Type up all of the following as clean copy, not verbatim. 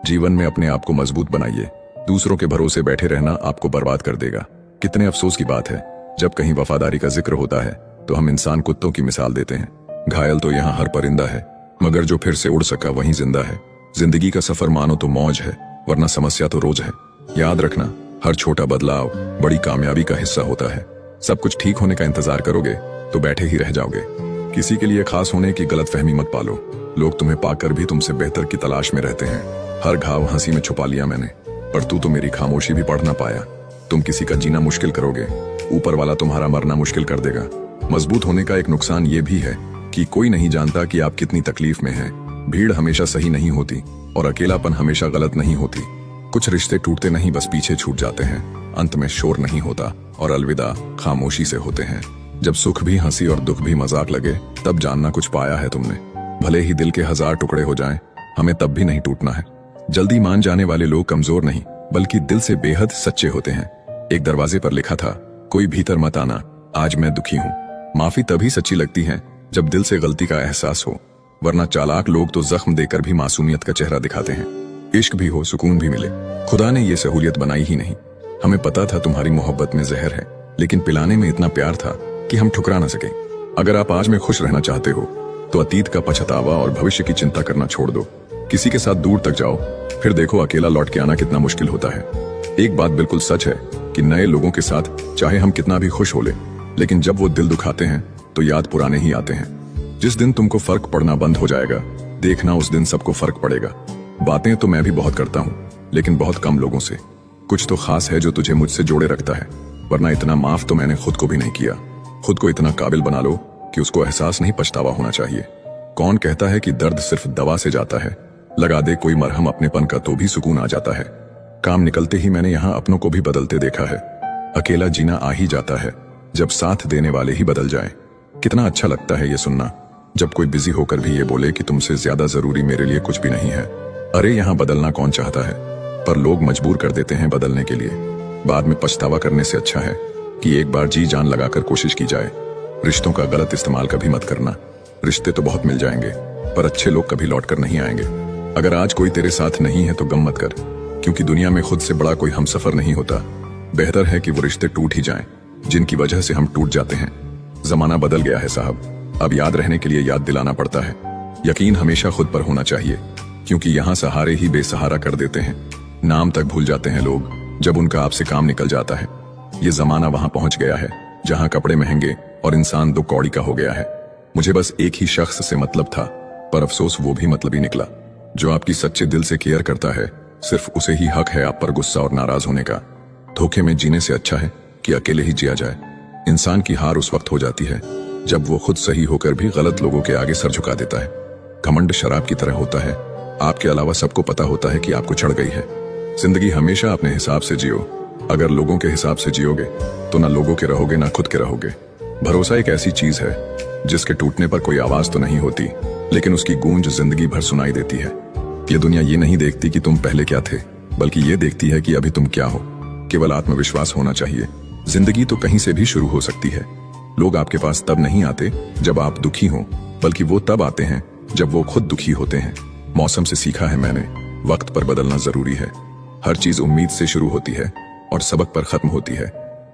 जीवन में अपने आप को मजबूत बनाइए। दूसरों के भरोसे बैठे रहना आपको बर्बाद कर देगा। कितने अफसोस की बात है, जब कहीं वफादारी का जिक्र होता है तो हम इंसान कुत्तों की मिसाल देते हैं। घायल तो यहाँ हर परिंदा है, मगर जो फिर से उड़ सका वहीं जिंदा है। जिंदगी का सफर मानो तो मौज है, वरना समस्या तो रोज है। याद रखना, हर छोटा बदलाव बड़ी कामयाबी का हिस्सा होता है। सब कुछ ठीक होने का इंतजार करोगे तो बैठे ही रह जाओगे। किसी के लिए खास होने की गलतफहमी मत पालो। लोग तुम्हें पाकर भी तुमसे बेहतर की तलाश में रहते हैं। हर घाव हंसी में छुपा लिया मैंने, पर तू तो मेरी खामोशी भी पढ़ ना पाया। तुम किसी का जीना मुश्किल करोगे, ऊपर वाला तुम्हारा मरना मुश्किल कर देगा। मजबूत होने का एक नुकसान ये भी है कि कोई नहीं जानता कि आप कितनी तकलीफ में हैं। भीड़ हमेशा सही नहीं होती और अकेलापन हमेशा गलत नहीं होती। कुछ रिश्ते टूटते नहीं, बस पीछे छूट जाते हैं। अंत में शोर नहीं होता और अलविदा खामोशी से होते हैं। जब सुख भी हंसी और दुख भी मजाक लगे, तब जानना कुछ पाया है तुमने। भले ही दिल के 1000 टुकड़े हो जाएं, हमें तब भी नहीं टूटना है। जल्दी मान जाने वाले लोग कमजोर नहीं, बल्कि दिल से बेहद सच्चे होते हैं। एक दरवाजे पर लिखा था, कोई भीतर मत आना, आज मैं दुखी हूँ। माफी तभी सच्ची लगती है जब दिल से गलती का एहसास हो, वरना चालाक लोग तो जख्म देकर भी मासूमियत का चेहरा दिखाते हैं। इश्क भी हो, सुकून भी मिले, खुदा ने ये सहूलियत बनाई ही नहीं। हमें पता था तुम्हारी मोहब्बत में जहर है, लेकिन पिलाने में इतना प्यार था कि हम ठुकरा ना सके। अगर आप आज में खुश रहना चाहते हो तो अतीत का पछतावा और भविष्य की चिंता करना छोड़ दो। किसी के साथ दूर तक जाओ, फिर देखो अकेला लौट के आना कितना मुश्किल होता है। एक बात बिल्कुल सच है कि नए लोगों के साथ चाहे हम कितना भी खुश हो ले, लेकिन जब वो दिल दुखाते हैं तो याद पुराने ही आते हैं। जिस दिन तुमको फर्क पड़ना बंद हो जाएगा, देखना उस दिन सबको फर्क पड़ेगा। बातें तो मैं भी बहुत करता हूँ, लेकिन बहुत कम लोगों से। कुछ तो खास है जो तुझे मुझसे जोड़े रखता है, वरना इतना माफ तो मैंने खुद को भी नहीं किया। खुद को इतना काबिल बना लो कि उसको एहसास नहीं पछतावा होना चाहिए। कौन कहता है कि दर्द सिर्फ दवा से जाता है? लगा दे कोई मरहम अपनेपन का तो भी सुकून आ जाता है। काम निकलते ही मैंने यहाँ अपनों को भी बदलते देखा है। अकेला जीना आ ही जाता है जब साथ देने वाले ही बदल जाएं। कितना अच्छा लगता है ये सुनना, जब कोई बिजी होकर भी ये बोले कि तुमसे ज्यादा जरूरी मेरे लिए कुछ भी नहीं है। अरे यहाँ बदलना कौन चाहता है, पर लोग मजबूर कर देते हैं बदलने के लिए। बाद में पछतावा करने से अच्छा है कि एक बार जी जान लगाकर कोशिश की जाए। रिश्तों का गलत इस्तेमाल कभी मत करना। रिश्ते तो बहुत मिल जाएंगे, पर अच्छे लोग कभी लौट कर नहीं आएंगे। अगर आज कोई तेरे साथ नहीं है तो गम मत कर, क्योंकि दुनिया में खुद से बड़ा कोई हमसफर नहीं होता। बेहतर है कि वो रिश्ते टूट ही जाएं, जिनकी वजह से हम टूट जाते हैं। जमाना बदल गया है साहब, अब याद रहने के लिए याद दिलाना पड़ता है। यकीन हमेशा खुद पर होना चाहिए, क्योंकि यहाँ सहारे ही बेसहारा कर देते हैं। नाम तक भूल जाते हैं लोग जब उनका आपसे काम निकल जाता है। ये जमाना वहां पहुंच गया है जहां कपड़े महंगे और इंसान 2 कौड़ी का हो गया है। मुझे बस एक ही शख्स से मतलब था, पर अफसोस वो भी मतलबी निकला। जो आपकी सच्चे दिल से केयर करता है, सिर्फ उसे ही हक है आप पर गुस्सा और नाराज होने का। धोखे में जीने से अच्छा है कि अकेले ही जिया जाए। इंसान की हार उस वक्त हो जाती है जब वो खुद सही होकर भी गलत लोगों के आगे सर झुका देता है। घमंड शराब की तरह होता है, आपके अलावा सबको पता होता है कि आपको चढ़ गई है। जिंदगी हमेशा अपने हिसाब से जियो। अगर लोगों के हिसाब से जियोगे तो ना लोगों के रहोगे ना खुद के रहोगे। भरोसा एक ऐसी चीज है जिसके टूटने पर कोई आवाज तो नहीं होती, लेकिन उसकी गूंज जिंदगी भर सुनाई देती है। ये दुनिया ये नहीं देखती कि तुम पहले क्या थे, बल्कि ये देखती है कि अभी तुम क्या हो। केवल आत्मविश्वास होना चाहिए। जिंदगी तो कहीं से भी शुरू हो सकती है। लोग आपके पास तब नहीं आते जब आप दुखी हो, बल्कि वो तब आते हैं जब वो खुद दुखी होते हैं। मौसम से सीखा है मैंने, वक्त पर बदलना जरूरी है। हर चीज उम्मीद से शुरू होती है और सबक पर खत्म होती है।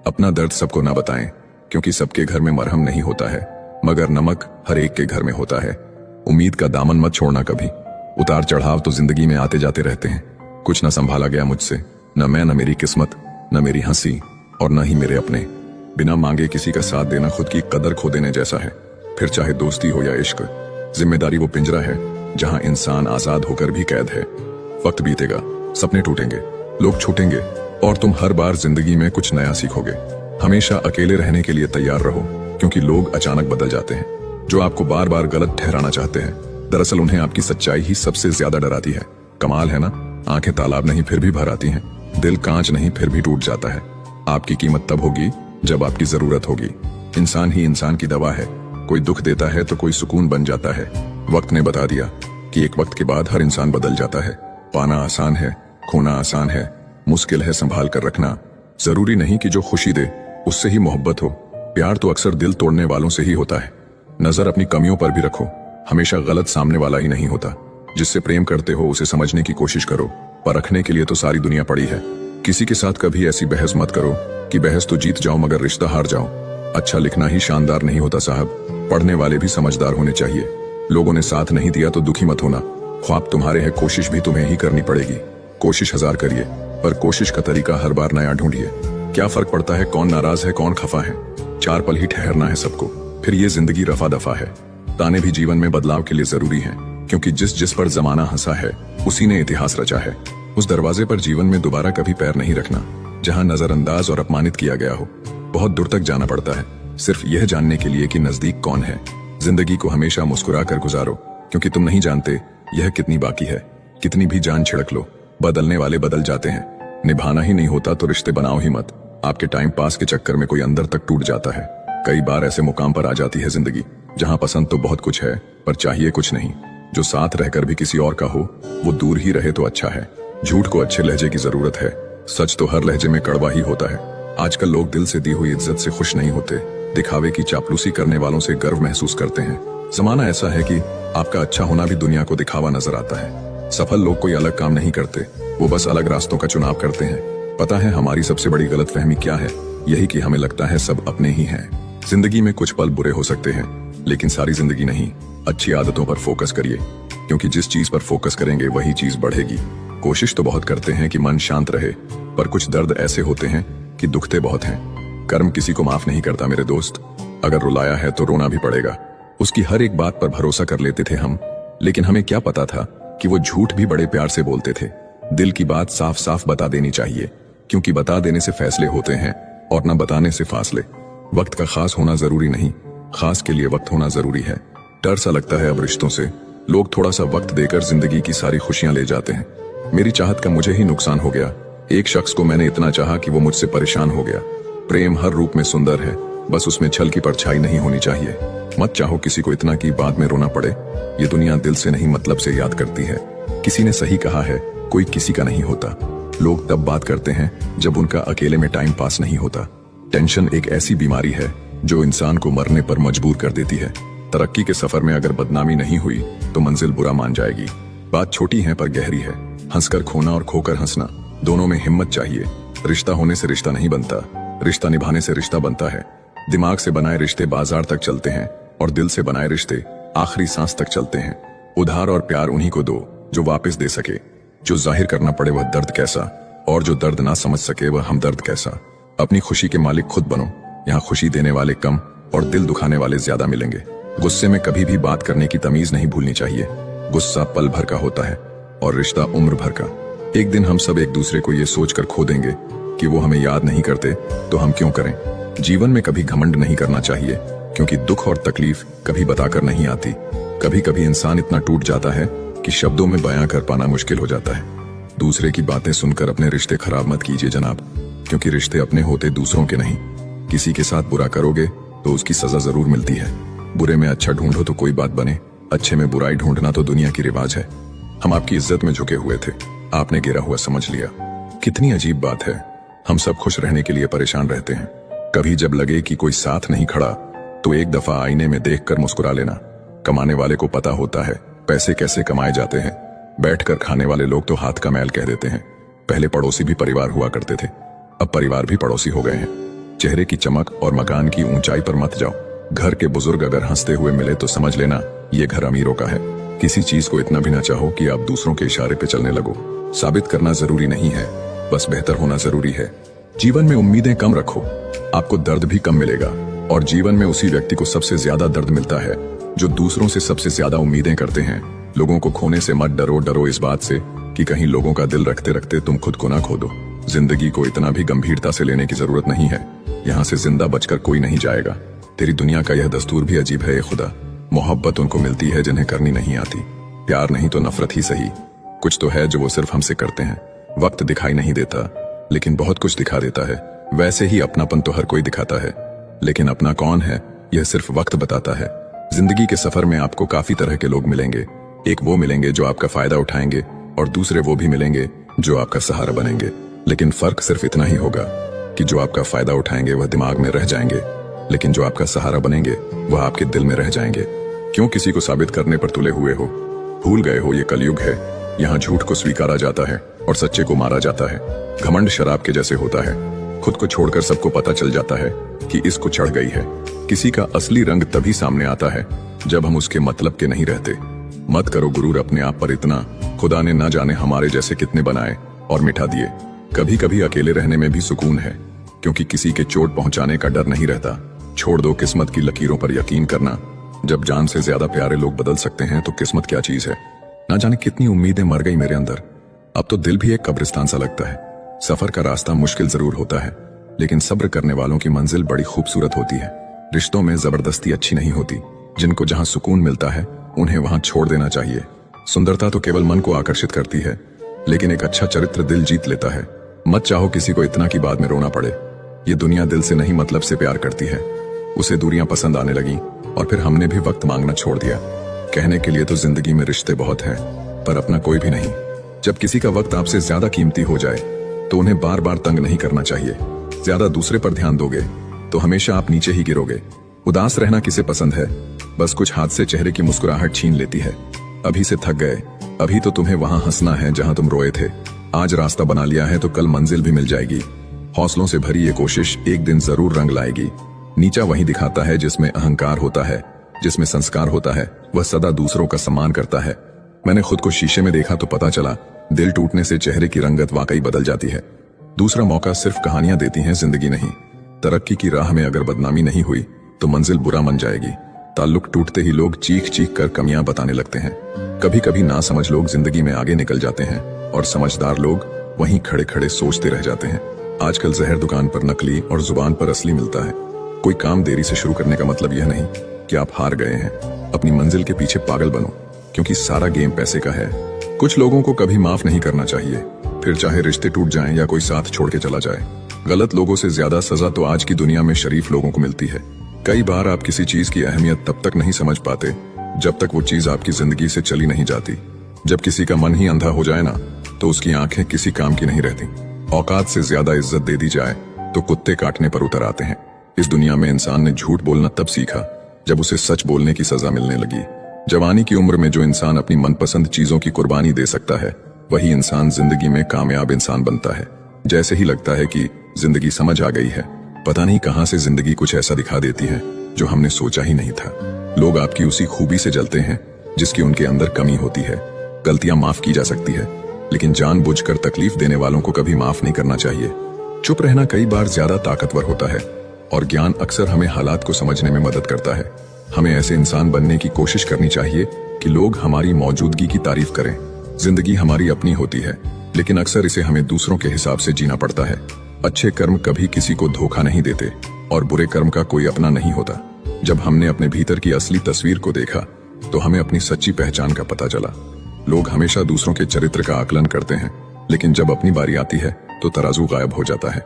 अपना दर्द सबको ना बताएं, क्योंकि सबके घर में मरहम नहीं होता है, मगर नमक हर एक के घर में होता है। उम्मीद का दामन मत छोड़ना कभी। उतार चढ़ाव तो जिंदगी में आते जाते रहते हैं। कुछ न संभाला गया मुझसे, न मैं, न मेरी किस्मत, न मेरी हंसी और न ही मेरे अपने। बिना मांगे किसी का साथ देना खुद की कदर खो देने जैसा है, फिर चाहे दोस्ती हो या इश्क। जिम्मेदारी वो पिंजरा है जहां इंसान आजाद होकर भी कैद है। वक्त बीतेगा, सपने टूटेंगे, लोग छूटेंगे और तुम हर बार जिंदगी में कुछ नया सीखोगे। हमेशा अकेले रहने के लिए तैयार रहो, क्योंकि लोग अचानक बदल जाते हैं। जो आपको बार बार गलत ठहराना चाहते हैं, दरअसल उन्हें आपकी सच्चाई ही सबसे ज्यादा डराती है। कमाल है ना, आंखें तालाब नहीं फिर भी भर आती हैं, दिल कांच नहीं फिर भी टूट जाता है। आपकी कीमत तब होगी जब आपकी जरूरत होगी। इंसान ही इंसान की दवा है। कोई दुख देता है तो कोई सुकून बन जाता है। वक्त ने बता दिया कि एक वक्त के बाद हर इंसान बदल जाता है। पाना आसान है, खोना आसान है, मुश्किल है संभाल कर रखना। जरूरी नहीं कि जो खुशी दे उससे ही मोहब्बत हो। प्यार तो अक्सर दिल तोड़ने वालों से ही होता है। नजर अपनी कमियों पर भी रखो, हमेशा गलत सामने वाला ही नहीं होता। जिससे प्रेम करते हो उसे समझने की कोशिश करो, परखने के लिए तो सारी दुनिया पड़ी है। किसी के साथ कभी ऐसी बहस मत करो कि बहस तो जीत जाओ मगर रिश्ता हार जाओ। अच्छा लिखना ही शानदार नहीं होता साहब, पढ़ने वाले भी समझदार होने चाहिए। लोगों ने साथ नहीं दिया तो दुखी मत होना, ख्वाब तुम्हारे हैं, कोशिश भी तुम्हें ही करनी पड़ेगी। कोशिश 1000 करिए, पर कोशिश का तरीका हर बार नया ढूंढिए। क्या फर्क पड़ता है कौन नाराज है कौन खफा है, 4 पल ही ठहरना है सबको, फिर ये जिंदगी रफा दफा है। ताने भी जीवन में बदलाव के लिए जरूरी हैं, क्योंकि जिस पर जमाना हंसा है उसी ने इतिहास रचा है। उस दरवाजे पर जीवन में दोबारा कभी पैर नहीं रखना जहां नजरअंदाज और अपमानित किया गया हो। बहुत दूर तक जाना पड़ता है सिर्फ यह जानने के लिए कि नजदीक कौन है। जिंदगी को हमेशा मुस्कुरा कर गुजारो, क्योंकि तुम नहीं जानते यह कितनी बाकी है। कितनी भी जान छिड़क लो, बदलने वाले बदल जाते हैं। निभाना ही नहीं होता तो रिश्ते बनाओ ही मत। आपके टाइम पास के चक्कर में कोई अंदर तक टूट जाता है। कई बार ऐसे मुकाम पर आ जाती है जिंदगी जहां पसंद तो बहुत कुछ है पर चाहिए कुछ नहीं। जो साथ रहकर भी किसी और का हो वो दूर ही रहे तो अच्छा है। झूठ को अच्छे लहजे की जरूरत है, सच तो हर लहजे में कड़वा ही होता है। आजकल लोग दिल से दी हुई इज्जत से खुश नहीं होते, दिखावे की चापलूसी करने वालों से गर्व महसूस करते हैं। जमाना ऐसा है कि आपका अच्छा होना भी दुनिया को दिखावा नजर आता है। सफल लोग कोई अलग काम नहीं करते, वो बस अलग रास्तों का चुनाव करते हैं। पता है हमारी सबसे बड़ी गलतफहमी क्या है? यही कि हमें लगता है सब अपने ही हैं। जिंदगी में कुछ पल बुरे हो सकते हैं लेकिन सारी जिंदगी नहीं। अच्छी आदतों पर फोकस करिए, क्योंकि जिस चीज पर फोकस करेंगे वही चीज बढ़ेगी। कोशिश तो बहुत करते हैं कि मन शांत रहे, पर कुछ दर्द ऐसे होते हैं कि दुखते बहुत हैं। कर्म किसी को माफ नहीं करता मेरे दोस्त, अगर रुलाया है तो रोना भी पड़ेगा। उसकी हर एक बात पर भरोसा कर लेते थे हम, लेकिन हमें क्या पता था कि वो झूठ भी बड़े प्यार से बोलते थे। दिल की बात साफ साफ बता देनी चाहिए, क्योंकि बता देने से फैसले होते हैं और न बताने से फासले। वक्त का खास होना जरूरी नहीं, खास के लिए वक्त होना जरूरी है। डर सा लगता है अब रिश्तों से, लोग थोड़ा सा वक्त देकर जिंदगी की सारी खुशियां ले जाते हैं। मेरी चाहत का मुझे ही नुकसान हो गया। एक शख्स को मैंने इतना चाहा कि वो मुझसे परेशान हो गया। प्रेम हर रूप में सुंदर है, बस उसमें छल की परछाई नहीं होनी चाहिए। मत चाहो किसी को इतना कि बाद में रोना पड़े। ये दुनिया दिल से नहीं मतलब से याद करती है। किसी ने सही कहा है, कोई किसी का नहीं होता। लोग तब बात करते हैं जब उनका अकेले में टाइम पास नहीं होता। टेंशन एक ऐसी बीमारी है जो इंसान को मरने पर मजबूर कर देती है। तरक्की के सफर में अगर बदनामी नहीं हुई तो मंजिल बुरा मान जाएगी। बात छोटी है पर गहरी है। हंसकर खोना और खोकर हंसना, दोनों में हिम्मत चाहिए। रिश्ता होने से रिश्ता नहीं बनता, रिश्ता निभाने से रिश्ता बनता है। दिमाग से बनाए रिश्ते बाजार तक चलते हैं और दिल से बनाए रिश्ते आखिरी सांस तक चलते हैं। उधार और प्यार उन्हीं को दो जो वापस दे सके। जो जाहिर करना पड़े वह दर्द कैसा, और जो दर्द ना समझ सके वह हमदर्द कैसा। अपनी खुशी के मालिक खुद बनो। यहाँ खुशी देने वाले कम और दिल दुखाने वाले ज्यादा मिलेंगे। गुस्से में कभी भी बात करने की तमीज नहीं भूलनी चाहिए। गुस्सा पल भर का होता है और रिश्ता उम्र भर का। एक दिन हम सब एक दूसरे को ये सोचकर खो देंगे कि वो हमें याद नहीं करते तो हम क्यों करें। जीवन में कभी घमंड नहीं करना चाहिए, क्योंकि दुख और तकलीफ कभी बताकर नहीं आती। कभी कभी इंसान इतना टूट जाता है कि शब्दों में बयां कर पाना मुश्किल हो जाता है। दूसरे की बातें सुनकर अपने रिश्ते खराब मत कीजिए जनाब, क्योंकि रिश्ते अपने होते दूसरों के नहीं। किसी के साथ बुरा करोगे तो उसकी सजा जरूर मिलती है। बुरे में अच्छा ढूंढो तो कोई बात बने, अच्छे में बुराई ढूंढना तो दुनिया की रिवाज है। हम आपकी इज्जत में झुके हुए थे, आपने गिरा हुआ समझ लिया। कितनी अजीब बात है, हम सब खुश रहने के लिए परेशान रहते हैं। कभी जब लगे कि कोई साथ नहीं खड़ा तो एक दफा आईने में देखकर मुस्कुरा लेना। कमाने वाले को पता होता है पैसे कैसे कमाए जाते हैं। बैठकर खाने वाले लोग तो हाथ का मैल कह देते हैं। पहले पड़ोसी भी परिवार हुआ करते थे, अब परिवार भी पड़ोसी हो गए हैं। चेहरे की चमक और मकान की ऊंचाई पर मत जाओ। घर के बुजुर्ग अगर हंसते हुए मिले तो समझ लेना ये घर अमीरों का है। किसी चीज को इतना भी ना चाहो कि आप दूसरों के इशारे पे चलने लगो। साबित करना जरूरी नहीं है, बस बेहतर होना जरूरी है। जीवन में उम्मीदें कम रखो, आपको दर्द भी कम मिलेगा। और जीवन में उसी व्यक्ति को सबसे ज्यादा दर्द मिलता है जो दूसरों से सबसे ज्यादा उम्मीदें करते हैं। लोगों को खोने से मत डरो, डरो इस बात से कि कहीं लोगों का दिल रखते रखते तुम खुद को ना खो दो। जिंदगी को इतना भी गंभीरता से लेने की जरूरत नहीं है। यहाँ से जिंदा बचकर कोई नहीं जाएगा। तेरी दुनिया का यह दस्तूर भी अजीब है। खुदा, मोहब्बत उनको मिलती है जिन्हें करनी नहीं आती। प्यार नहीं तो नफरत ही सही, कुछ तो है जो वो सिर्फ हमसे करते हैं। वक्त दिखाई नहीं देता लेकिन बहुत कुछ दिखा देता है। वैसे ही अपनापन तो हर कोई दिखाता है, लेकिन अपना कौन है यह सिर्फ वक्त बताता है। जिंदगी के सफर में आपको काफी तरह के लोग मिलेंगे। एक वो मिलेंगे जो आपका फायदा उठाएंगे और दूसरे वो भी मिलेंगे जो आपका सहारा बनेंगे। लेकिन फर्क सिर्फ इतना ही होगा कि जो आपका फायदा उठाएंगे वह दिमाग में रह जाएंगे, लेकिन जो आपका सहारा बनेंगे वह आपके दिल में रह जाएंगे। क्यों किसी को साबित करने पर तुले हुए हो? भूल गए हो ये कलयुग है। यहाँ झूठ को स्वीकारा जाता है और सच्चे को मारा जाता है। घमंड शराब के जैसे होता है, खुद को छोड़कर सबको पता चल जाता है कि इसको चढ़ गई है। किसी का असली रंग तभी सामने आता है जब हम उसके मतलब के नहीं रहते। मत करो गुरूर अपने आप पर इतना, खुदा ने न जाने हमारे जैसे कितने बनाए और मिटा दिए। कभी कभी अकेले रहने में भी सुकून है, क्योंकि किसी के चोट पहुंचाने का डर नहीं रहता। छोड़ दो किस्मत की लकीरों पर यकीन करना। जब जान से ज्यादा प्यारे लोग बदल सकते हैं तो किस्मत क्या चीज है। ना जाने कितनी उम्मीदें मर गई मेरे अंदर। अब तो दिल भी एक कब्रिस्तान सा लगता है। सफर का रास्ता मुश्किल जरूर होता है, लेकिन सब्र करने वालों की मंजिल बड़ी खूबसूरत होती है। रिश्तों में जबरदस्ती अच्छी नहीं होती। जिनको जहां सुकून मिलता है उन्हें वहां छोड़ देना चाहिए। सुंदरता तो केवल मन को आकर्षित करती है, लेकिन एक अच्छा चरित्र दिल जीत लेता है। मत चाहो किसी को इतना कि बाद में रोना पड़े। ये दुनिया दिल से नहीं मतलब से प्यार करती है। उसे दूरियां पसंद आने लगी और फिर हमने भी वक्त मांगना छोड़ दिया। कहने के लिए तो जिंदगी में रिश्ते बहुत हैं, पर अपना कोई भी नहीं। जब किसी का वक्त आपसे ज्यादा कीमती हो जाए तो उन्हें बार बार तंग नहीं करना चाहिए। ज्यादा दूसरे पर ध्यान दोगे तो हमेशा आप नीचे ही गिरोगे। उदास रहना किसे पसंद है? बस कुछ हाथ से चेहरे की मुस्कुराहट छीन लेती है। अभी से थक गए, अभी तो तुम्हें वहां हंसना है जहां तुम रोए थे। आज रास्ता बना लिया है तो कल मंजिल भी मिल जाएगी। हौसलों से भरी ये कोशिश एक दिन जरूर रंग लाएगी। नीचा वही दिखाता है जिसमें अहंकार होता है, जिसमें संस्कार होता है वह सदा दूसरों का सम्मान करता है। मैंने खुद को शीशे में देखा तो पता चला दिल टूटने से चेहरे की रंगत वाकई बदल जाती है। दूसरा मौका सिर्फ कहानियां देती हैं, जिंदगी नहीं। तरक्की की राह में अगर बदनामी नहीं हुई तो मंजिल बुरा मन जाएगी। ताल्लुक टूटते ही लोग चीख चीख कर कमियां बताने लगते हैं। कभी कभी ना समझ लोग जिंदगी में आगे निकल जाते हैं और समझदार लोग वहीं खड़े खड़े सोचते रह जाते हैं। आजकल जहर दुकान पर नकली और जुबान पर असली मिलता है। कोई काम देरी से शुरू करने का मतलब यह नहीं कि आप हार गए हैं। अपनी मंजिल के पीछे पागल बनो, क्योंकि सारा गेम पैसे का है। कुछ लोगों को कभी माफ नहीं करना चाहिए, फिर चाहे रिश्ते टूट जाएं या कोई साथ छोड़ के चला जाए। गलत लोगों से ज्यादा सजा तो आज की दुनिया में शरीफ लोगों को मिलती है। कई बार आप किसी चीज की अहमियत तब तक नहीं समझ पाते जब तक वो चीज आपकी जिंदगी से चली नहीं जाती। जब किसी का मन ही अंधा हो जाए ना, तो उसकी आंखें किसी काम की नहीं रहती। औकात से ज्यादा इज्जत दे दी जाए तो कुत्ते काटने पर उतर आते हैं। इस दुनिया में इंसान ने झूठ बोलना तब सीखा जब उसे सच बोलने की सजा मिलने लगी। जवानी की उम्र में जो इंसान अपनी मनपसंद चीजों की कुर्बानी दे सकता है, वही इंसान जिंदगी में कामयाब इंसान बनता है। जैसे ही लगता है कि जिंदगी समझ आ गई है, पता नहीं कहां से जिंदगी कुछ ऐसा दिखा देती है जो हमने सोचा ही नहीं था। लोग आपकी उसी खूबी से जलते हैं जिसकी उनके अंदर कमी होती है। गलतियां माफ की जा सकती है, लेकिन जानबूझकर तकलीफ देने वालों को कभी माफ नहीं करना चाहिए। चुप रहना कई बार ज्यादा ताकतवर होता है, और ज्ञान अक्सर हमें हालात को समझने में मदद करता है। हमें ऐसे इंसान बनने की कोशिश करनी चाहिए कि लोग हमारी मौजूदगी की तारीफ करें। जिंदगी हमारी अपनी होती है, लेकिन अक्सर इसे हमें दूसरों के हिसाब से जीना पड़ता है। अच्छे कर्म कभी किसी को धोखा नहीं देते, और बुरे कर्म का कोई अपना नहीं होता। जब हमने अपने भीतर की असली तस्वीर को देखा तो हमें अपनी सच्ची पहचान का पता चला। लोग हमेशा दूसरों के चरित्र का आकलन करते हैं, लेकिन जब अपनी बारी आती है तो तराजू गायब हो जाता है।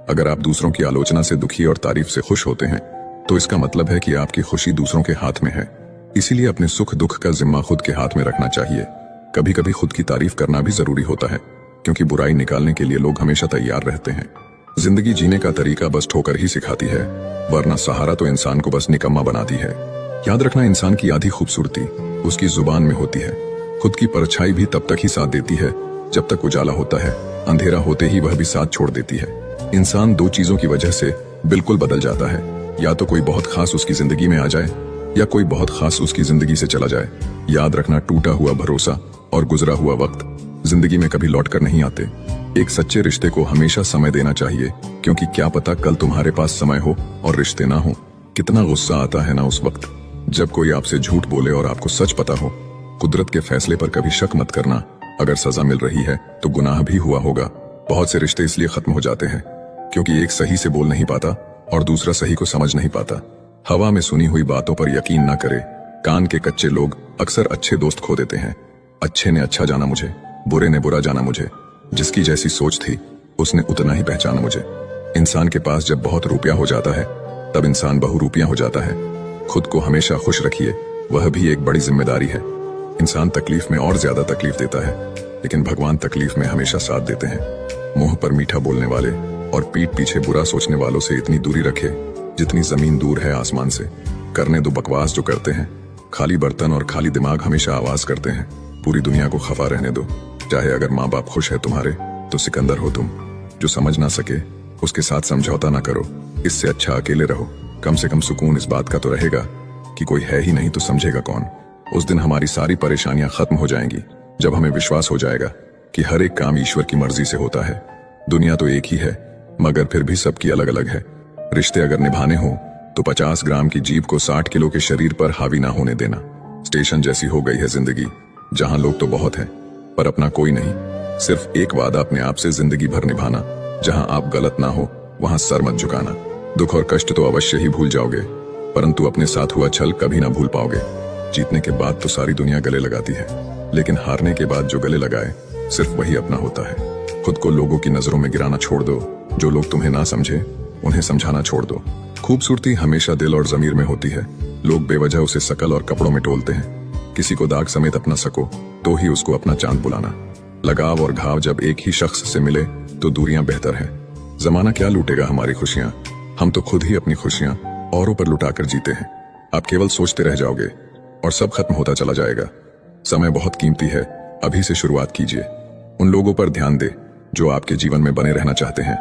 अगर आप दूसरों की आलोचना से दुखी और तारीफ से खुश होते हैं, तो इसका मतलब है कि आपकी खुशी दूसरों के हाथ में है। इसीलिए अपने सुख दुख का जिम्मा खुद के हाथ में रखना चाहिए। कभी कभी खुद की तारीफ करना भी जरूरी होता है, क्योंकि बुराई निकालने के लिए लोग हमेशा तैयार रहते हैं। जिंदगी जीने का तरीका बस ठोकर ही सिखाती है, वरना सहारा तो इंसान को बस निकम्मा बनाती है। याद रखना, इंसान की आधी खूबसूरती उसकी जुबान में होती है। खुद की परछाई भी तब तक ही साथ देती है जब तक उजाला होता है। अंधेरा होते ही वह भी साथ छोड़ देती है। इंसान दो चीजों की वजह से बिल्कुल बदल जाता है, या तो कोई बहुत खास उसकी जिंदगी में आ जाए, या कोई बहुत खास उसकी जिंदगी से चला जाए। याद रखना, टूटा हुआ भरोसा और गुजरा हुआ वक्त जिंदगी में कभी लौट कर नहीं आते। एक सच्चे रिश्ते को हमेशा समय देना चाहिए, क्योंकि क्या पता कल तुम्हारे पास समय हो और रिश्ते ना हो। कितना गुस्सा आता है ना उस वक्त जब कोई आपसे झूठ बोले और आपको सच पता हो। कुदरत के फैसले पर कभी शक मत करना। अगर सजा मिल रही है तो गुनाह भी हुआ होगा। बहुत से रिश्ते इसलिए खत्म हो जाते हैं क्योंकि एक सही से बोल नहीं पाता और दूसरा सही को समझ नहीं पाता। हवा में सुनी हुई बातों पर यकीन ना करे। कान के कच्चे लोग अक्सर अच्छे दोस्त खो देते हैं। अच्छे ने अच्छा जाना मुझे, बुरे ने बुरा जाना मुझे। जिसकी जैसी सोच थी उसने उतना ही पहचाना मुझे। इंसान के पास जब बहुत रुपया हो जाता है तब इंसान बहुरूपिया हो जाता है। खुद को हमेशा खुश रखिए, वह भी एक बड़ी जिम्मेदारी है। इंसान तकलीफ में और ज्यादा तकलीफ देता है, लेकिन भगवान तकलीफ में हमेशा साथ देते हैं। मुंह पर मीठा बोलने वाले और पीठ पीछे बुरा सोचने वालों से इतनी दूरी रखे जितनी जमीन दूर है आसमान से। करने दो बकवास जो करते हैं, खाली बर्तन और खाली दिमाग हमेशा आवाज करते हैं, पूरी दुनिया को खफा रहने दो। चाहे अगर माँ बाप खुश है तुम्हारे तो सिकंदर हो तुम। जो समझ ना सके उसके साथ समझौता ना करो, इससे अच्छा अकेले रहो। कम से कम सुकून इस बात का तो रहेगा कि कोई है ही नहीं तो समझेगा कौन। उस दिन हमारी सारी परेशानियां खत्म हो जाएंगी जब हमें विश्वास हो जाएगा कि हर एक काम ईश्वर की मर्जी से होता है। दुनिया तो एक ही है मगर फिर भी सबकी अलग अलग है। रिश्ते अगर निभाने हो तो 50 ग्राम की जीभ को 60 किलो के शरीर पर हावी ना होने देना। स्टेशन जैसी हो गई है जिंदगी, जहां लोग तो बहुत हैं पर अपना कोई नहीं। सिर्फ एक वादा अपने आप से जिंदगी भर निभाना, जहां आप गलत ना हो वहां सर मत झुकाना। दुख और कष्ट तो अवश्य ही भूल जाओगे, परंतु अपने साथ हुआ छल कभी ना भूल पाओगे। जीतने के बाद तो सारी दुनिया गले लगाती है, लेकिन हारने के बाद जो गले लगाए सिर्फ वही अपना होता है। खुद को लोगों की नजरों में गिराना छोड़ दो। जो लोग तुम्हें ना समझे उन्हें समझाना छोड़ दो। खूबसूरती हमेशा दिल और जमीर में होती है। लोग बेवजह उसे शकल और कपड़ों में तोलते हैं। किसी को दाग समेत अपना सको तो ही उसको अपना चांद बुलाना। लगाव और घाव जब एक ही शख्स से मिले तो दूरियां बेहतर है। जमाना क्या लूटेगा हमारी खुशियां, हम तो खुद ही अपनी खुशियां औरों पर लुटाकर जीते हैं। आप केवल सोचते रह जाओगे और सब खत्म होता चला जाएगा। समय बहुत कीमती है, अभी से शुरुआत कीजिए। उन लोगों पर ध्यान दे जो आपके जीवन में बने रहना चाहते हैं।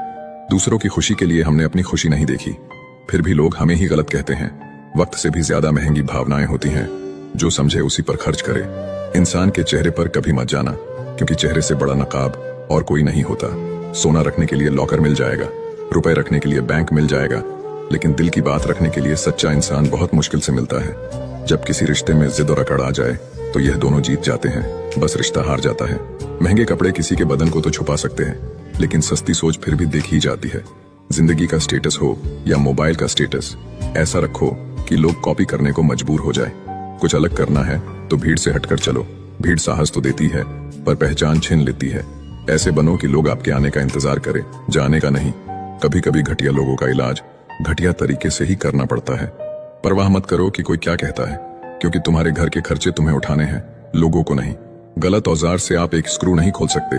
दूसरों की खुशी के लिए हमने अपनी खुशी नहीं देखी, फिर भी लोग हमें ही गलत कहते हैं। वक्त से भी ज्यादा महंगी भावनाएं होती हैं, जो समझे उसी पर खर्च करे। इंसान के चेहरे पर कभी मत जाना, क्योंकि चेहरे से बड़ा नकाब और कोई नहीं होता। सोना रखने के लिए लॉकर मिल जाएगा, रुपए रखने के लिए बैंक मिल जाएगा, लेकिन दिल की बात रखने के लिए सच्चा इंसान बहुत मुश्किल से मिलता है। जब किसी रिश्ते में जिद और अकड़ आ जाए तो यह दोनों जीत जाते हैं, बस रिश्ता हार जाता है। महंगे कपड़े किसी के बदन को तो छुपा सकते हैं, लेकिन सस्ती सोच फिर भी देखी जाती है। जिंदगी का स्टेटस हो या मोबाइल का स्टेटस, ऐसा रखो कि लोग कॉपी करने को मजबूर हो जाए। कुछ अलग करना है तो भीड़ से हटकर चलो। भीड़ साहस तो देती है पर पहचान छीन लेती है। ऐसे बनो कि लोग आपके आने का इंतजार करें, जाने का नहीं। कभी कभी घटिया लोगों का इलाज घटिया तरीके से ही करना पड़ता है। परवाह मत करो कि कोई क्या कहता है, क्योंकि तुम्हारे घर के खर्चे तुम्हें उठाने हैं, लोगों को नहीं। गलत औजार से आप एक स्क्रू नहीं खोल सकते,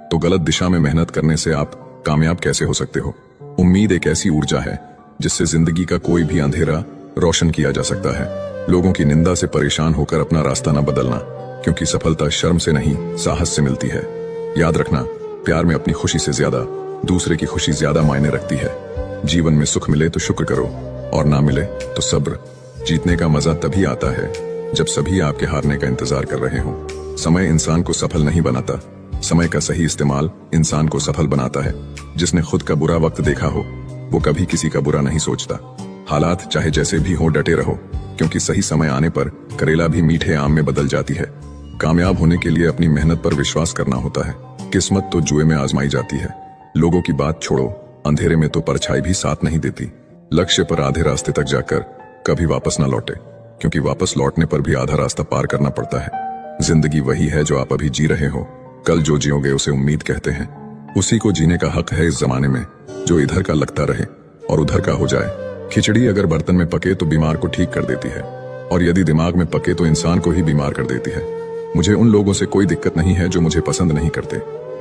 तो गलत दिशा में मेहनत करने से आप कामयाब कैसे हो सकते हो। उम्मीद एक ऐसी ऊर्जा है जिससे जिंदगी का कोई भी अंधेरा रोशन किया जा सकता है। लोगों की निंदा से परेशान होकर अपना रास्ता न बदलना, क्योंकि सफलता शर्म से नहीं साहस से मिलती है। याद रखना, प्यार में अपनी खुशी से ज्यादा दूसरे की खुशी ज्यादा मायने रखती है। जीवन में सुख मिले तो शुक्र करो और ना मिले तो सब्र। जीतने का मजा तभी आता है जब सभी आपके हारने का इंतजार कर रहे हो। समय इंसान को सफल नहीं बनाता, समय का सही इस्तेमाल इंसान को सफल बनाता है। जिसने खुद का बुरा वक्त देखा हो वो कभी किसी का बुरा नहीं सोचता। हालात चाहे जैसे भी हो डटे रहो, क्योंकि सही समय आने पर करेला भी मीठे आम में बदल जाती है। कामयाब होने के लिए अपनी मेहनत पर विश्वास करना होता है। किस्मत तो जुए में आजमाई जाती है। लोगों की बात छोड़ो, अंधेरे में तो परछाई भी साथ नहीं देती। लक्ष्य पर आधे रास्ते तक जाकर कभी वापस न लौटे, क्योंकि वापस लौटने पर भी आधा रास्ता पार करना पड़ता है। जिंदगी वही है जो आप अभी जी रहे हो। कल जो जियोगे उसे उम्मीद कहते हैं। उसी को जीने का हक है इस जमाने में, जो इधर का लगता रहे और उधर का हो जाए। खिचड़ी अगर बर्तन में पके तो बीमार को ठीक कर देती है, और यदि दिमाग में पके तो इंसान को ही बीमार कर देती है। मुझे उन लोगों से कोई दिक्कत नहीं है जो मुझे पसंद नहीं करते।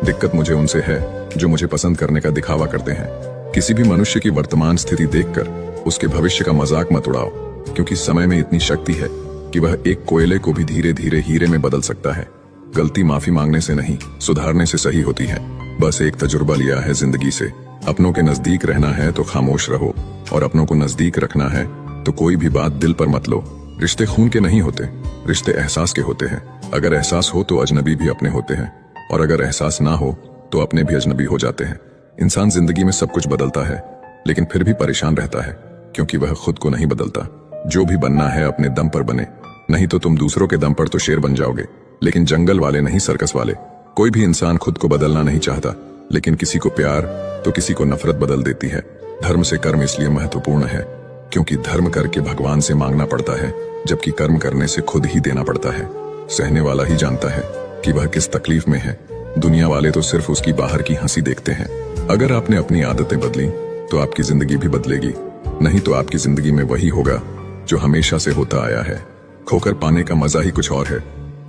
दिक्कत मुझे उनसे है जो मुझे पसंद करने का दिखावा करते हैं। किसी भी मनुष्य की वर्तमान स्थिति देखकर उसके भविष्य का मजाक मत उड़ाओ, क्योंकि समय में इतनी शक्ति है कि वह एक कोयले को भी धीरे धीरे हीरे में बदल सकता है। गलती माफी मांगने से नहीं, सुधारने से सही होती है। बस एक तजुर्बा लिया है जिंदगी से। अपनों के नजदीक रहना है तो खामोश रहो, और अपनों को नजदीक रखना है तो कोई भी बात दिल पर मत लो। रिश्ते खून के नहीं होते, रिश्ते एहसास के होते हैं। अगर एहसास हो तो अजनबी भी अपने होते हैं, और अगर एहसास ना हो तो अपने भी अजनबी हो जाते हैं। इंसान जिंदगी में सब कुछ बदलता है, लेकिन फिर भी परेशान रहता है, क्योंकि वह खुद को नहीं बदलता। जो भी बनना है अपने दम पर बने, नहीं तो तुम दूसरों के दम पर तो शेर बन जाओगे, लेकिन जंगल वाले नहीं सर्कस वाले। कोई भी इंसान खुद को बदलना नहीं चाहता, लेकिन किसी को प्यार तो किसी को नफरत बदल देती है। धर्म से कर्म इसलिए महत्वपूर्ण है क्योंकि धर्म करके भगवान से मांगना पड़ता है, जबकि कर्म करने से खुद ही देना पड़ता है। सहने वाला ही जानता है कि वह किस तकलीफ में है। दुनिया वाले तो सिर्फ उसकी बाहर की हंसी देखते हैं। अगर आपने अपनी आदतें बदली तो आपकी जिंदगी भी बदलेगी, नहीं तो आपकी जिंदगी में वही होगा जो हमेशा से होता आया है। खोकर पाने का मजा ही कुछ और है,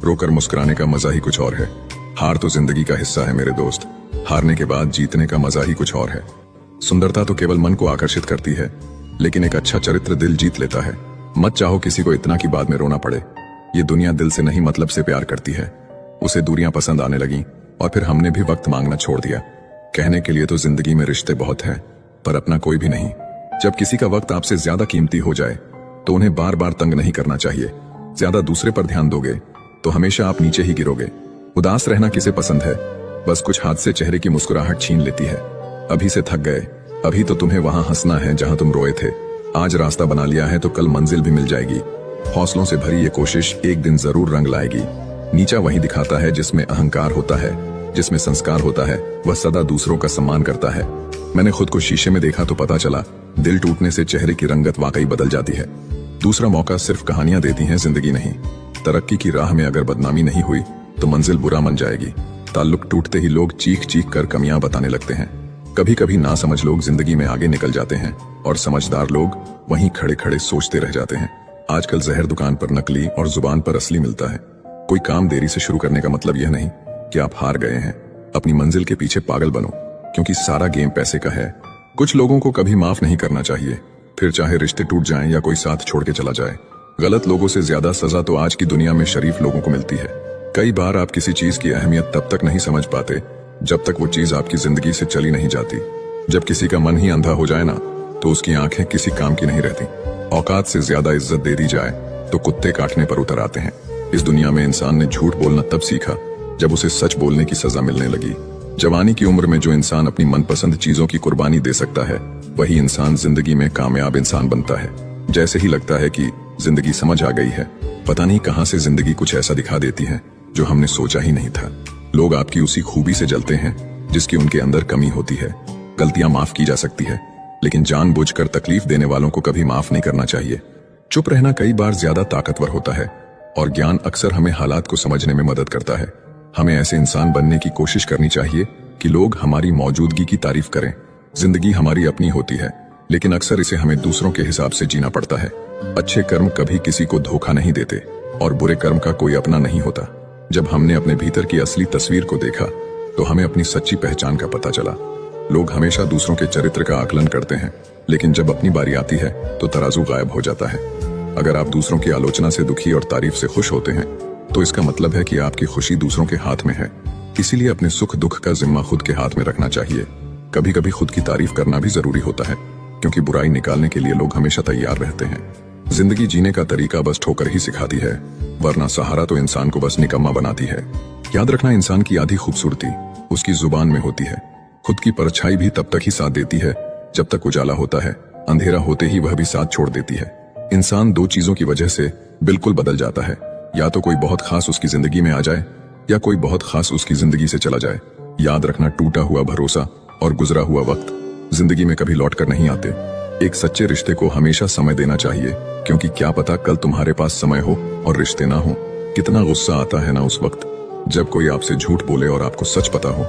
रोकर मुस्कुराने का मजा ही कुछ और है। हार तो जिंदगी का हिस्सा है मेरे दोस्त, हारने के बाद जीतने का मजा ही कुछ और है। सुंदरता तो केवल मन को आकर्षित करती है, लेकिन एक अच्छा चरित्र दिल जीत लेता है। मत चाहो किसी को इतना कि बाद में रोना पड़े। ये दुनिया दिल से नहीं मतलब से प्यार करती है। उसे दूरियां पसंद आने लगी और फिर हमने भी वक्त मांगना छोड़ दिया। कहने के लिए तो जिंदगी में रिश्ते बहुत हैं, पर अपना कोई भी नहीं। जब किसी का वक्त आपसे ज्यादा कीमती हो जाए तो उन्हें बार बार तंग नहीं करना चाहिए। ज्यादा दूसरे पर ध्यान दोगे तो हमेशा आप नीचे ही गिरोगे। उदास रहना किसे पसंद है? बस कुछ हादसे चेहरे की मुस्कुराहट छीन लेती है। अभी से थक गए, अभी तो तुम्हें वहां हंसना है जहां तुम रोए थे। आज रास्ता बना लिया है तो कल मंजिल भी मिल जाएगी। हौसलों से भरी ये कोशिश एक दिन जरूर रंग लाएगी। नीचा वही दिखाता है जिसमें अहंकार होता है, जिसमें संस्कार होता है वह सदा दूसरों का सम्मान करता है। मैंने खुद को शीशे में देखा तो पता चला, दिल टूटने से चेहरे की रंगत वाकई बदल जाती है। दूसरा मौका सिर्फ कहानियां देती हैं, जिंदगी नहीं। तरक्की की राह में अगर बदनामी नहीं हुई तो मंजिल बुरा मन जाएगी। ताल्लुक टूटते ही लोग चीख चीख कर कमियां बताने लगते हैं। कभी कभी ना समझ लोग जिंदगी में आगे निकल जाते हैं और समझदार लोग वहीं खड़े खड़े सोचते रह जाते हैं। आजकल जहर दुकान पर नकली और जुबान पर असली मिलता है। कोई काम देरी से शुरू करने का मतलब यह नहीं कि आप हार गए हैं। अपनी मंजिल के पीछे पागल बनो, क्योंकि सारा गेम पैसे का है। कुछ लोगों को कभी माफ नहीं करना चाहिए, फिर चाहे रिश्ते टूट जाएं या कोई साथ छोड़ के चला जाए। गलत लोगों से ज्यादा सजा तो आज की दुनिया में शरीफ लोगों को मिलती है। कई बार आप किसी चीज की अहमियत तब तक नहीं समझ पाते जब तक वो चीज आपकी जिंदगी से चली नहीं जाती। जब किसी का मन ही अंधा हो जाए ना, तो उसकी आंखें किसी काम की नहीं रहती। औकात से ज्यादा इज्जत दे दी जाए तो कुत्ते काटने पर उतर आते हैं। इस दुनिया में इंसान ने झूठ बोलना तब सीखा जब उसे सच बोलने की सजा मिलने लगी। जवानी की उम्र में जो इंसान अपनी मनपसंद चीजों की कुर्बानी दे सकता है, वही इंसान जिंदगी में कामयाब इंसान बनता है। जैसे ही लगता है कि जिंदगी समझ आ गई है, पता नहीं कहां से जिंदगी कुछ ऐसा दिखा देती है जो हमने सोचा ही नहीं था। लोग आपकी उसी खूबी से जलते हैं जिसकी उनके अंदर कमी होती है। गलतियां माफ की जा सकती है, लेकिन जानबूझकर तकलीफ देने वालों को कभी माफ नहीं करना चाहिए। चुप रहना कई बार ज्यादा ताकतवर होता है और ज्ञान अक्सर हमें हालात को समझने में मदद करता है। हमें ऐसे इंसान बनने की कोशिश करनी चाहिए कि लोग हमारी मौजूदगी की तारीफ करें। जिंदगी हमारी अपनी होती है, लेकिन अक्सर इसे हमें दूसरों के हिसाब से जीना पड़ता है। अच्छे कर्म कभी किसी को धोखा नहीं देते और बुरे कर्म का कोई अपना नहीं होता। जब हमने अपने भीतर की असली तस्वीर को देखा तो हमें अपनी सच्ची पहचान का पता चला। लोग हमेशा दूसरों के चरित्र का आकलन करते हैं, लेकिन जब अपनी बारी आती है तो तराजू गायब हो जाता है। अगर आप दूसरों की आलोचना से दुखी और तारीफ से खुश होते हैं तो इसका मतलब है कि आपकी खुशी दूसरों के हाथ में है। इसीलिए अपने सुख दुख का जिम्मा खुद के हाथ में रखना चाहिए। कभी कभी खुद की तारीफ करना भी जरूरी होता है, क्योंकि बुराई निकालने के लिए लोग हमेशा तैयार रहते हैं। जिंदगी जीने का तरीका बस ठोकर ही सिखाती है, वरना सहारा तो इंसान को बस निकम्मा बनाती है। याद रखना, इंसान की आधी खूबसूरती उसकी जुबान में होती है। खुद की परछाई भी तब तक ही साथ देती है जब तक उजाला होता है। अंधेरा होते ही वह भी साथ छोड़ देती है। इंसान दो चीजों की वजह से बिल्कुल बदल जाता है, या तो कोई बहुत खास उसकी जिंदगी में आ जाए या कोई बहुत खास उसकी जिंदगी से चला जाए। याद रखना, टूटा हुआ भरोसा और गुजरा हुआ वक्त जिंदगी में कभी लौट कर नहीं आते। एक सच्चे रिश्ते को हमेशा समय देना चाहिए, क्योंकि क्या पता कल तुम्हारे पास समय हो और रिश्ते ना हो। कितना गुस्सा आता है ना उस वक्त जब कोई आपसे झूठ बोले और आपको सच पता हो।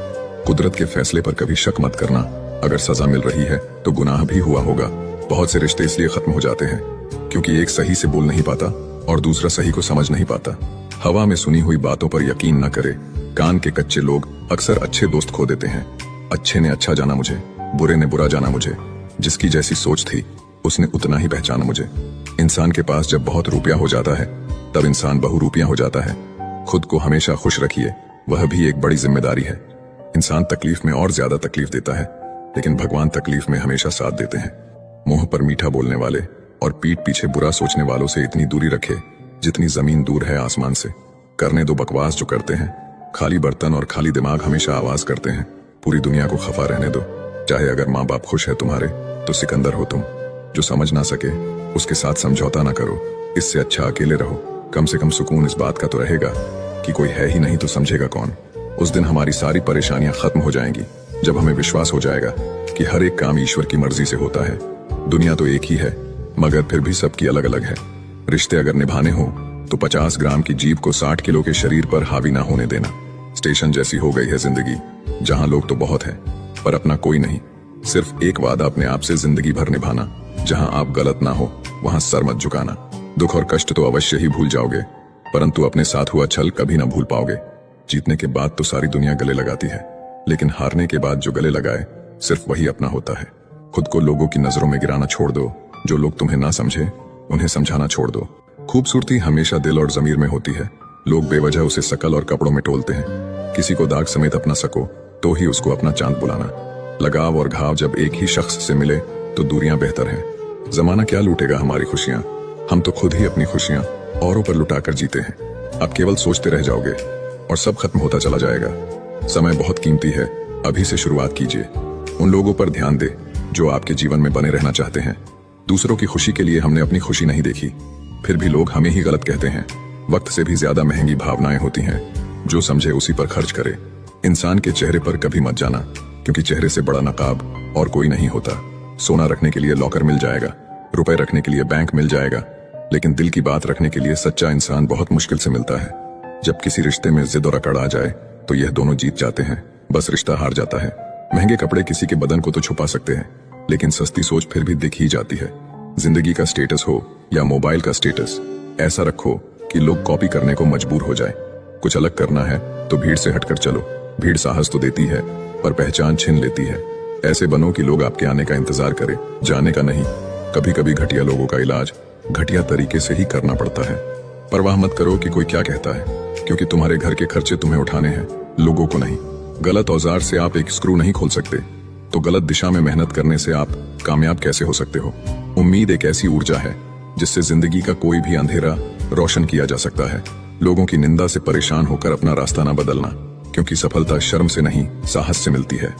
कुदरत के फैसले पर कभी शक मत करना। अगर सजा मिल रही है तो गुनाह भी हुआ होगा। बहुत से रिश्ते इसलिए खत्म हो जाते हैं क्योंकि एक सही से बोल नहीं पाता और दूसरा सही को समझ नहीं पाता। हवा में सुनी हुई बातों पर यकीन न करे। कान के कच्चे लोग अक्सर अच्छे दोस्त खो देते हैं। अच्छे ने अच्छा जाना मुझे, बुरे ने बुरा जाना मुझे। जिसकी जैसी सोच थी उसने उतना ही पहचाना मुझे। इंसान के पास जब बहुत रुपया हो जाता है तब इंसान बहुरूपिया हो जाता है। खुद को हमेशा खुश रखिए, वह भी एक बड़ी जिम्मेदारी है। इंसान तकलीफ में और ज्यादा तकलीफ देता है, लेकिन भगवान तकलीफ में हमेशा साथ देते हैं। मुंह पर मीठा बोलने वाले और पीठ पीछे बुरा सोचने वालों से इतनी दूरी रखे जितनी जमीन दूर है आसमान से। करने दो बकवास जो करते हैं। खाली बर्तन और खाली दिमाग हमेशा आवाज करते हैं। पूरी दुनिया को खफा रहने दो। चाहे अगर माँ बाप खुश है तुम्हारे तो सिकंदर हो तुम। जो समझ ना सके उसके साथ समझौता ना करो। इससे अच्छा अकेले रहो। कम से कम सुकून इस बात का तो रहेगा कि कोई है ही नहीं तो समझेगा कौन। उस दिन हमारी सारी परेशानियां खत्म हो जाएंगी जब हमें विश्वास हो जाएगा कि हर एक काम ईश्वर की मर्जी से होता है। दुनिया तो एक ही है, मगर फिर भी सबकी अलग अलग है। रिश्ते अगर निभाने हो तो 50 ग्राम की जीभ को 60 किलो के शरीर पर हावी ना होने देना। स्टेशन जैसी हो गई है जिंदगी, जहां लोग तो बहुत है पर अपना कोई नहीं। सिर्फ एक वादा अपने आप से जिंदगी भर निभाना, जहां आप गलत ना हो वहां सर मत झुकाना। दुख और कष्ट तो अवश्य ही भूल जाओगे, परंतु अपने साथ हुआ छल कभी ना भूल पाओगे। जीतने के बाद तो सारी दुनिया गले लगाती है, लेकिन हारने के बाद जो गले लगाए सिर्फ वही अपना होता है। खुद को लोगों की नजरों में गिराना छोड़ दो। जो लोग तुम्हें ना समझे उन्हें समझाना छोड़ दो। खूबसूरती हमेशा दिल और जमीर में होती है। लोग बेवजह उसे शकल और कपड़ों में तोलते हैं। किसी को दाग समेत अपना सको तो ही उसको अपना चांद बुलाना। लगाव और घाव जब एक ही शख्स से मिले तो दूरियां बेहतर हैं। जमाना क्या लूटेगा हमारी खुशियां, हम तो खुद ही अपनी खुशियां औरों पर लुटाकर जीते हैं। आप केवल सोचते रह जाओगे और सब खत्म होता चला जाएगा। समय बहुत कीमती है, अभी से शुरुआत कीजिए। उन लोगों पर ध्यान दे जो आपके जीवन में बने रहना चाहते हैं। दूसरों की खुशी के लिए हमने अपनी खुशी नहीं देखी, फिर भी लोग हमें ही गलत कहते हैं। वक्त से भी ज्यादा महंगी भावनाएं होती हैं, जो समझे उसी पर खर्च करे। इंसान के चेहरे पर कभी मत जाना, क्योंकि चेहरे से बड़ा नकाब और कोई नहीं होता। सोना रखने के लिए लॉकर मिल जाएगा, रुपए रखने के लिए बैंक मिल जाएगा, लेकिन दिल की बात रखने के लिए सच्चा इंसान बहुत मुश्किल से मिलता है। जब किसी रिश्ते में जिद और अकड़ आ जाए तो यह दोनों जीत जाते हैं, बस रिश्ता हार जाता है। महंगे कपड़े किसी के बदन को तो छुपा सकते हैं, लेकिन सस्ती सोच फिर भी दिख ही जाती है। जिंदगी का स्टेटस हो या मोबाइल का स्टेटस, ऐसा रखो कि लोग कॉपी करने को मजबूर हो जाए। कुछ अलग करना है तो भीड़ से हटकर चलो। भीड़ साहस तो देती है पर पहचान छीन लेती है। ऐसे बनो कि लोग आपके आने का इंतजार करें, जाने का नहीं। कभी कभी घटिया लोगों का इलाज घटिया तरीके से ही करना पड़ता है। परवाह मत करो कि कोई क्या कहता है, क्योंकि तुम्हारे घर के खर्चे तुम्हें उठाने हैं, लोगों को नहीं। गलत औजार से आप एक स्क्रू नहीं खोल सकते, तो गलत दिशा में मेहनत करने से आप कामयाब कैसे हो सकते हो। उम्मीद एक ऐसी ऊर्जा है जिससे जिंदगी का कोई भी अंधेरा रोशन किया जा सकता है। लोगों की निंदा से परेशान होकर अपना रास्ता ना बदलना, क्योंकि सफलता शर्म से नहीं साहस से मिलती है।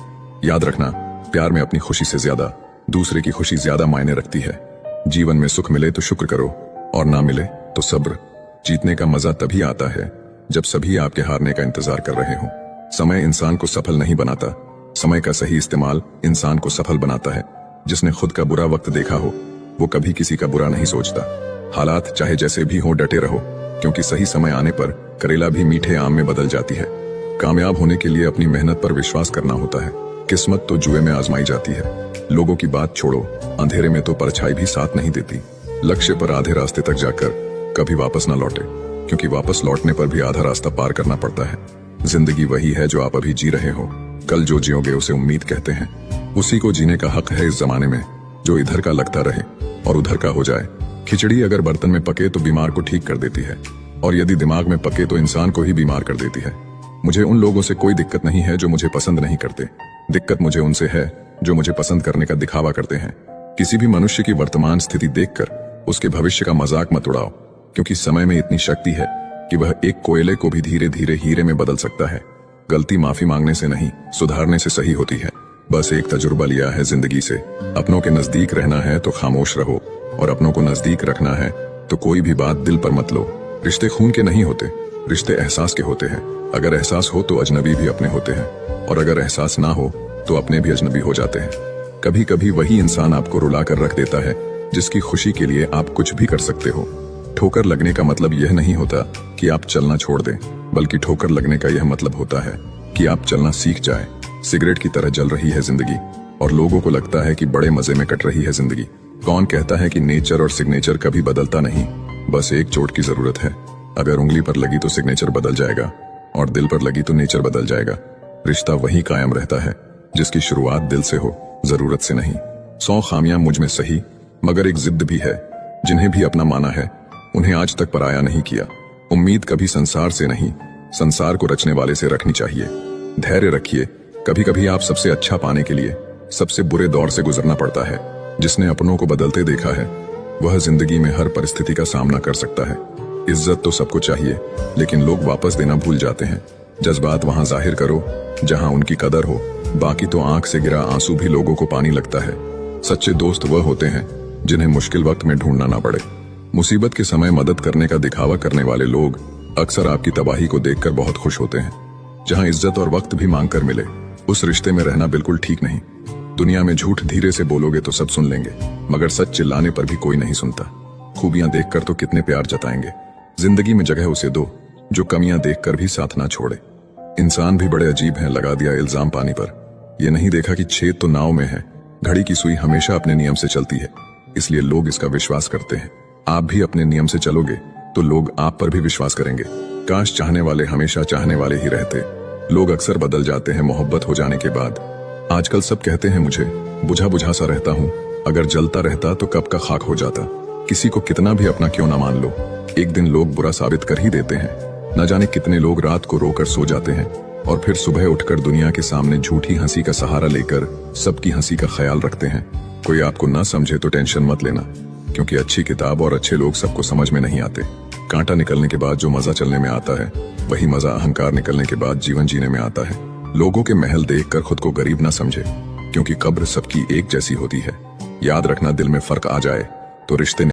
याद रखना, प्यार में अपनी खुशी से ज्यादा दूसरे की खुशी ज्यादा मायने रखती है। जीवन में सुख मिले तो शुक्र करो और ना मिले तो सब्र। जीतने का मजा तभी आता है जब सभी आपके हारने का इंतजार कर रहे हो। समय इंसान को सफल नहीं बनाता, समय का सही इस्तेमाल इंसान को सफल बनाता है। जिसने खुद का बुरा वक्त देखा हो वो कभी किसी का बुरा नहीं सोचता। हालात चाहे जैसे भी हो डटे रहो, क्योंकि सही समय आने पर करेला भी मीठे आम में बदल जाती है। कामयाब होने के लिए अपनी मेहनत पर विश्वास करना होता है। किस्मत तो जुए में आजमाई जाती है। लोगों की बात छोड़ो, अंधेरे में तो परछाई भी साथ नहीं देती। लक्ष्य पर आधे रास्ते तक जाकर कभी वापस ना लौटे, क्योंकि वापस लौटने पर भी आधा रास्ता पार करना पड़ता है। जिंदगी वही है जो आप अभी जी रहे हो। कल जो जियोगे उसे उम्मीद कहते हैं। उसी को जीने का हक है इस जमाने में, जो इधर का लगता रहे और उधर का हो जाए। खिचड़ी अगर बर्तन में पके तो बीमार को ठीक कर देती है, और यदि दिमाग में पके तो इंसान को ही बीमार कर देती है। मुझे उन लोगों से कोई दिक्कत नहीं है जो मुझे पसंद नहीं करते। दिक्कत मुझे उनसे है जो मुझे पसंद करने का दिखावा करते हैं। किसी भी मनुष्य की वर्तमान स्थिति देखकर उसके भविष्य का मजाक मत उड़ाओ, क्योंकि समय में इतनी शक्ति है कि वह एक कोयले को भी धीरे धीरे हीरे में बदल सकता है। गलती माफी मांगने से नहीं, सुधारने से सही होती है। बस एक तजुर्बा लिया है जिंदगी से। अपनों के नजदीक रहना है तो खामोश रहो, और अपनों को नजदीक रखना है तो कोई भी बात दिल पर मत लो। रिश्ते खून के नहीं होते, रिश्ते एहसास के होते हैं। अगर एहसास हो तो अजनबी भी अपने होते हैं, और अगर एहसास ना हो तो अपने भी अजनबी हो जाते हैं। कभी कभी वही इंसान आपको रुला कर रख देता है जिसकी खुशी के लिए आप कुछ भी कर सकते हो। ठोकर लगने का मतलब यह नहीं होता कि आप चलना छोड़ दें, बल्कि ठोकर लगने का यह मतलब होता है कि आप चलना सीख जाएं। सिगरेट की तरह जल रही है जिंदगी, और लोगों को लगता है कि बड़े मजे में कट रही है जिंदगी। कौन कहता है कि नेचर और सिग्नेचर कभी बदलता नहीं? बस एक चोट की जरूरत है। अगर उंगली पर लगी तो सिग्नेचर बदल जाएगा, और दिल पर लगी तो नेचर बदल जाएगा। रिश्ता वही कायम रहता है जिसकी शुरुआत दिल से हो, जरूरत से नहीं। 100 खामियां मुझ में सही, मगर एक जिद भी है। जिन्हें भी अपना माना है उन्हें आज तक पराया नहीं किया। उम्मीद कभी संसार से नहीं, संसार को रचने वाले से रखनी चाहिए। धैर्य रखिए, कभी कभी आप सबसे अच्छा पाने के लिए सबसे बुरे दौर से गुजरना पड़ता है। जिसने अपनों को बदलते देखा है वह जिंदगी में हर परिस्थिति का सामना कर सकता है। इज्जत तो सबको चाहिए, लेकिन लोग वापस देना भूल जाते हैं। जज्बात वहां जाहिर करो जहां उनकी कदर हो, बाकी तो आंख से गिरा आंसू भी लोगों को पानी लगता है। सच्चे दोस्त वह होते हैं जिन्हें मुश्किल वक्त में ढूंढना ना पड़े। मुसीबत के समय मदद करने का दिखावा करने वाले लोग अक्सर आपकी तबाही को देखकर बहुत खुश होते हैं। जहां इज्जत और वक्त भी मांग कर मिले, उस रिश्ते में रहना बिल्कुल ठीक नहीं। दुनिया में झूठ धीरे से बोलोगे तो सब सुन लेंगे, मगर सच चिल्लाने पर भी कोई नहीं सुनता। खूबियां देखकर तो कितने प्यार जताएंगे। जिंदगी में जगह उसे दो जो कमियां देखकर भी साथ ना छोड़े। इंसान भी बड़े अजीब हैं, लगा दिया इल्जाम पानी पर। ये नहीं देखा कि छेद तो नाव में है। घड़ी की सुई हमेशा अपने नियम से चलती है, इसलिए लोग इसका विश्वास करते हैं। आप भी अपने नियम से चलोगे तो लोग आप पर भी विश्वास करेंगे। काश चाहने वाले हमेशा चाहने वाले ही रहते। लोग अक्सर बदल जाते हैं मोहब्बत हो जाने के बाद। आजकल सब कहते हैं मुझे बुझा बुझा सा रहता हूँ, अगर जलता रहता तो कब का खाक हो जाता। किसी को कितना भी अपना क्यों ना मान लो, एक दिन लोग बुरा साबित कर ही देते हैं। न जाने कितने लोग रात को रोकर सो जाते हैं और फिर सुबह उठकर दुनिया के सामने झूठी हंसी का सहारा लेकर सबकी हंसी का ख्याल रखते हैं। कोई आपको ना समझे तो टेंशन मत लेना, क्योंकि अच्छी किताब और अच्छे लोग सबको समझ में नहीं आते। कांटा निकलने के बाद जो मजा चलने में आता है, वही मजा अहंकार निकलने के बाद जीवन जीने में आता है। लोगों के महल देखकर खुद को गरीब ना समझे, क्योंकि कब्र सबकी एक जैसी होती है। याद रखना, दिल में फर्क आ जाए तो रिश्ते